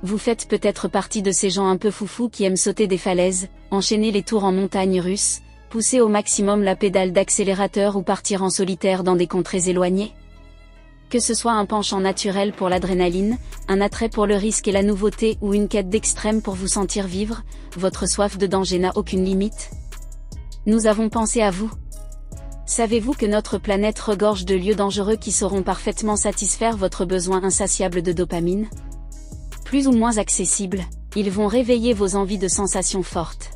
Vous faites peut-être partie de ces gens un peu foufous qui aiment sauter des falaises, enchaîner les tours en montagne russe, pousser au maximum la pédale d'accélérateur ou partir en solitaire dans des contrées éloignées. Que ce soit un penchant naturel pour l'adrénaline, un attrait pour le risque et la nouveauté ou une quête d'extrême pour vous sentir vivre, votre soif de danger n'a aucune limite. Nous avons pensé à vous. Savez-vous que notre planète regorge de lieux dangereux qui sauront parfaitement satisfaire votre besoin insatiable de dopamine ? Plus ou moins accessibles, ils vont réveiller vos envies de sensations fortes.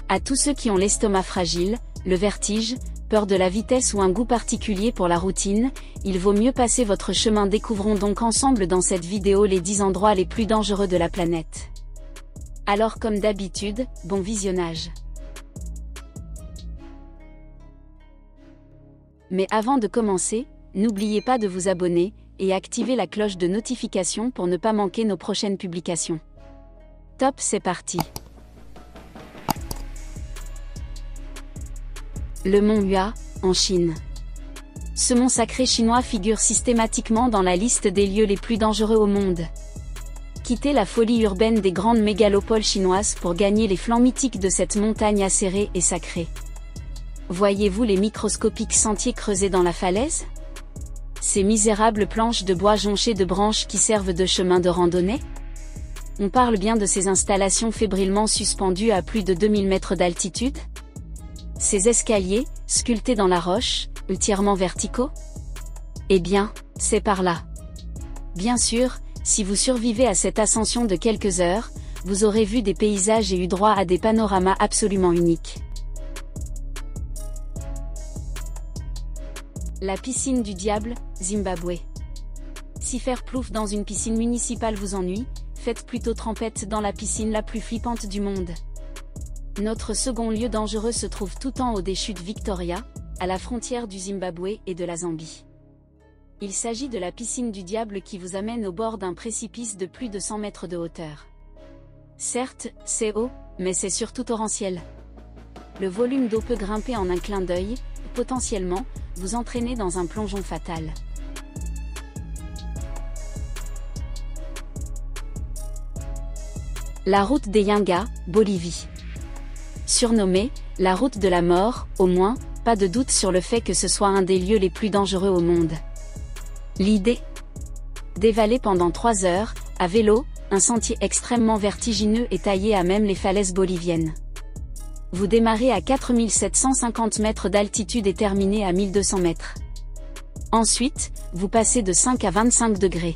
À tous ceux qui ont l'estomac fragile, le vertige, peur de la vitesse ou un goût particulier pour la routine, il vaut mieux passer votre chemin. Découvrons donc ensemble dans cette vidéo les 10 endroits les plus dangereux de la planète. Alors comme d'habitude, bon visionnage. Mais avant de commencer, n'oubliez pas de vous abonner et activer la cloche de notification pour ne pas manquer nos prochaines publications. Top, c'est parti. Le mont Hua, en Chine. Ce mont sacré chinois figure systématiquement dans la liste des lieux les plus dangereux au monde. Quittez la folie urbaine des grandes mégalopoles chinoises pour gagner les flancs mythiques de cette montagne acérée et sacrée. Voyez-vous les microscopiques sentiers creusés dans la falaise ? Ces misérables planches de bois jonchées de branches qui servent de chemin de randonnée ? On parle bien de ces installations fébrilement suspendues à plus de 2000 mètres d'altitude ? Ces escaliers, sculptés dans la roche, entièrement verticaux ? Eh bien, c'est par là. Bien sûr, si vous survivez à cette ascension de quelques heures, vous aurez vu des paysages et eu droit à des panoramas absolument uniques. La piscine du diable, Zimbabwe. Si faire plouf dans une piscine municipale vous ennuie, faites plutôt trempette dans la piscine la plus flippante du monde. Notre second lieu dangereux se trouve tout en haut des chutes Victoria, à la frontière du Zimbabwe et de la Zambie. Il s'agit de la piscine du diable qui vous amène au bord d'un précipice de plus de 100 mètres de hauteur. Certes, c'est haut, mais c'est surtout torrentiel. Le volume d'eau peut grimper en un clin d'œil, potentiellement, vous entraîner dans un plongeon fatal. La route des Yungas, Bolivie. Surnommée « la route de la mort », au moins, pas de doute sur le fait que ce soit un des lieux les plus dangereux au monde. L'idée ? Dévaler pendant 3 heures, à vélo, un sentier extrêmement vertigineux et taillé à même les falaises boliviennes. Vous démarrez à 4750 mètres d'altitude et terminez à 1200 mètres. Ensuite, vous passez de 5 à 25 degrés.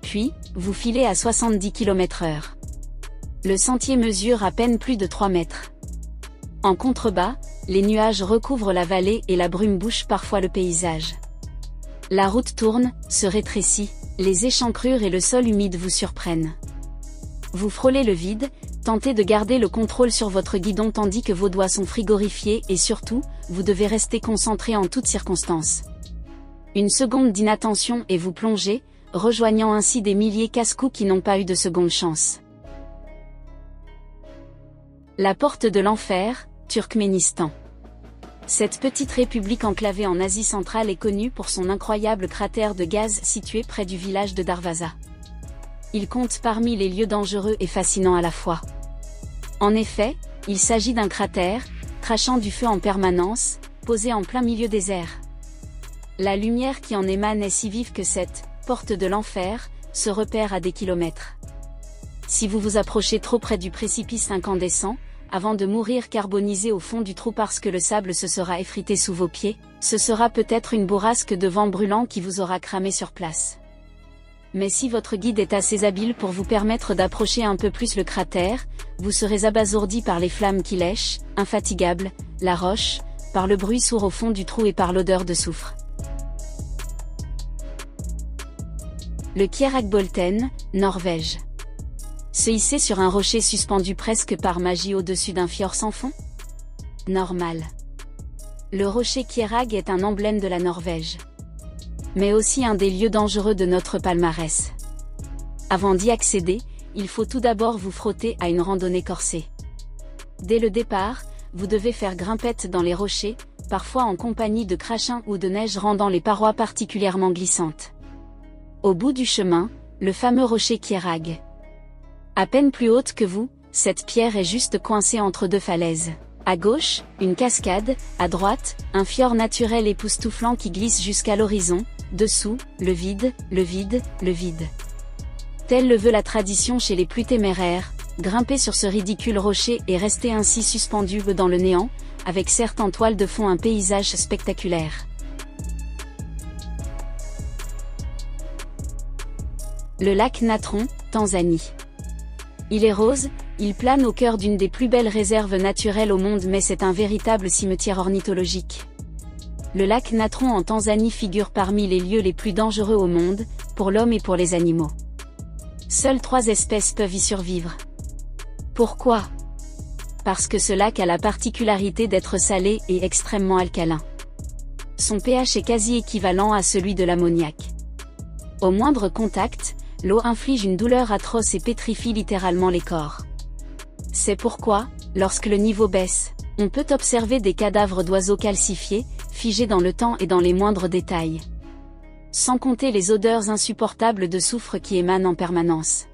Puis, vous filez à 70 km/h. Le sentier mesure à peine plus de 3 mètres. En contrebas, les nuages recouvrent la vallée et la brume bouche parfois le paysage. La route tourne, se rétrécit, les échancrures et le sol humide vous surprennent. Vous frôlez le vide, tentez de garder le contrôle sur votre guidon tandis que vos doigts sont frigorifiés et surtout, vous devez rester concentré en toutes circonstances. Une seconde d'inattention et vous plongez, rejoignant ainsi des milliers casse-cou qui n'ont pas eu de seconde chance. La porte de l'enfer, Turkménistan. Cette petite république enclavée en Asie centrale est connue pour son incroyable cratère de gaz situé près du village de Darvaza. Il compte parmi les lieux dangereux et fascinants à la fois. En effet, il s'agit d'un cratère, crachant du feu en permanence, posé en plein milieu des airs. La lumière qui en émane est si vive que cette « porte de l'enfer » se repère à des kilomètres. Si vous vous approchez trop près du précipice incandescent, avant de mourir carbonisé au fond du trou parce que le sable se sera effrité sous vos pieds, ce sera peut-être une bourrasque de vent brûlant qui vous aura cramé sur place. Mais si votre guide est assez habile pour vous permettre d'approcher un peu plus le cratère, vous serez abasourdi par les flammes qui lèchent, infatigables, la roche, par le bruit sourd au fond du trou et par l'odeur de soufre. Le Kjeragbolten, Norvège. Se hisser sur un rocher suspendu presque par magie au-dessus d'un fjord sans fond ? Normal. Le rocher Kjerag est un emblème de la Norvège. Mais aussi un des lieux dangereux de notre palmarès. Avant d'y accéder, il faut tout d'abord vous frotter à une randonnée corsée. Dès le départ, vous devez faire grimpette dans les rochers, parfois en compagnie de crachins ou de neige rendant les parois particulièrement glissantes. Au bout du chemin, le fameux rocher Kierag. À peine plus haute que vous, cette pierre est juste coincée entre deux falaises. À gauche, une cascade, à droite, un fjord naturel époustouflant qui glisse jusqu'à l'horizon, dessous, le vide, le vide, le vide. Tel le veut la tradition chez les plus téméraires, grimper sur ce ridicule rocher et rester ainsi suspendu dans le néant, avec certes en toile de fond un paysage spectaculaire. Le lac Natron, Tanzanie. Il est rose, il plane au cœur d'une des plus belles réserves naturelles au monde, mais c'est un véritable cimetière ornithologique. Le lac Natron en Tanzanie figure parmi les lieux les plus dangereux au monde, pour l'homme et pour les animaux. Seules 3 espèces peuvent y survivre. Pourquoi? Parce que ce lac a la particularité d'être salé et extrêmement alcalin. Son pH est quasi équivalent à celui de l'ammoniac. Au moindre contact, l'eau inflige une douleur atroce et pétrifie littéralement les corps. C'est pourquoi, lorsque le niveau baisse, on peut observer des cadavres d'oiseaux calcifiés, figés dans le temps et dans les moindres détails. Sans compter les odeurs insupportables de soufre qui émanent en permanence.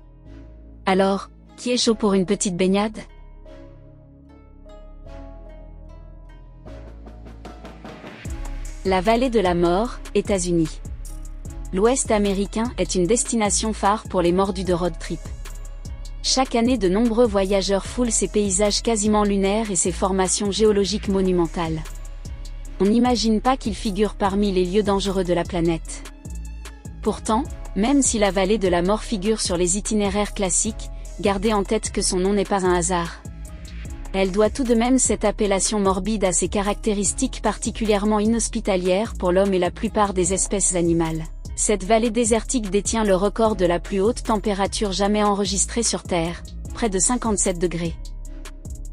Alors, qui est chaud pour une petite baignade? La vallée de la mort, États-Unis. L'Ouest américain est une destination phare pour les mordus de road trip. Chaque année de nombreux voyageurs foulent ces paysages quasiment lunaires et ces formations géologiques monumentales. On n'imagine pas qu'ils figurent parmi les lieux dangereux de la planète. Pourtant, même si la vallée de la mort figure sur les itinéraires classiques, gardez en tête que son nom n'est pas un hasard. Elle doit tout de même cette appellation morbide à ses caractéristiques particulièrement inhospitalières pour l'homme et la plupart des espèces animales. Cette vallée désertique détient le record de la plus haute température jamais enregistrée sur Terre, près de 57 degrés.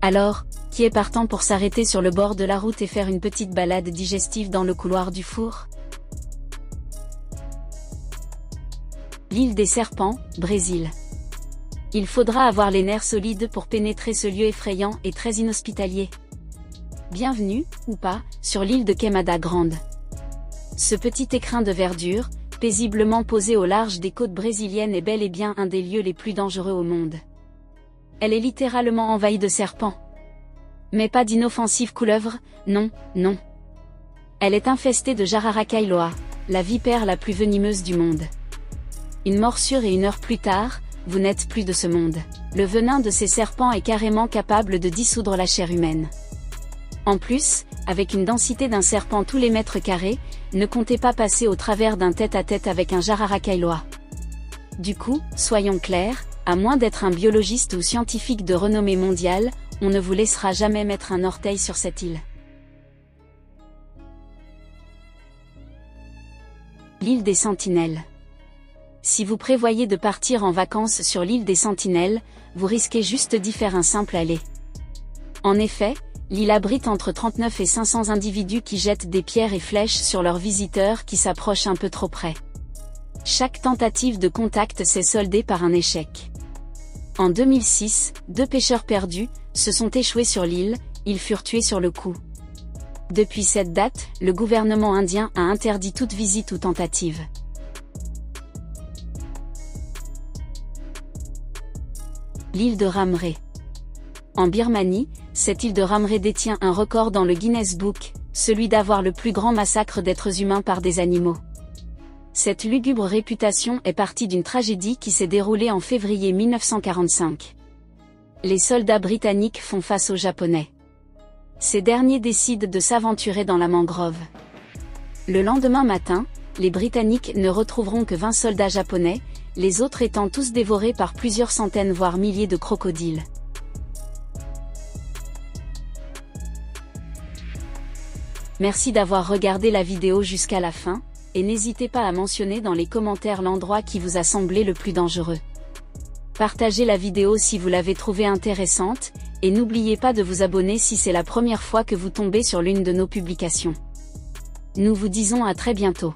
Alors, qui est partant pour s'arrêter sur le bord de la route et faire une petite balade digestive dans le couloir du four? L'île des Serpents, Brésil. Il faudra avoir les nerfs solides pour pénétrer ce lieu effrayant et très inhospitalier. Bienvenue, ou pas, sur l'île de Queimada Grande. Ce petit écrin de verdure, paisiblement posé au large des côtes brésiliennes, est bel et bien un des lieux les plus dangereux au monde. Elle est littéralement envahie de serpents. Mais pas d'inoffensives couleuvres, non, non. Elle est infestée de Jararacaïloa, la vipère la plus venimeuse du monde. Une morsure et 1 heure plus tard, vous n'êtes plus de ce monde. Le venin de ces serpents est carrément capable de dissoudre la chair humaine. En plus, avec une densité d'un serpent tous les mètres carrés, ne comptez pas passer au travers d'un tête-à-tête avec un Jararacaïloa. Du coup, soyons clairs, à moins d'être un biologiste ou scientifique de renommée mondiale, on ne vous laissera jamais mettre un orteil sur cette île. L'île des Sentinelles. Si vous prévoyez de partir en vacances sur l'île des Sentinelles, vous risquez juste d'y faire un simple aller. En effet, l'île abrite entre 39 et 500 individus qui jettent des pierres et flèches sur leurs visiteurs qui s'approchent un peu trop près. Chaque tentative de contact s'est soldée par un échec. En 2006, 2 pêcheurs perdus se sont échoués sur l'île, ils furent tués sur le coup. Depuis cette date, le gouvernement indien a interdit toute visite ou tentative. L'île de Ramré. En Birmanie, cette île de Ramré détient un record dans le Guinness Book, celui d'avoir le plus grand massacre d'êtres humains par des animaux. Cette lugubre réputation est partie d'une tragédie qui s'est déroulée en février 1945. Les soldats britanniques font face aux Japonais. Ces derniers décident de s'aventurer dans la mangrove. Le lendemain matin, les Britanniques ne retrouveront que 20 soldats japonais, les autres étant tous dévorés par plusieurs centaines voire milliers de crocodiles. Merci d'avoir regardé la vidéo jusqu'à la fin, et n'hésitez pas à mentionner dans les commentaires l'endroit qui vous a semblé le plus dangereux. Partagez la vidéo si vous l'avez trouvée intéressante, et n'oubliez pas de vous abonner si c'est la première fois que vous tombez sur l'une de nos publications. Nous vous disons à très bientôt.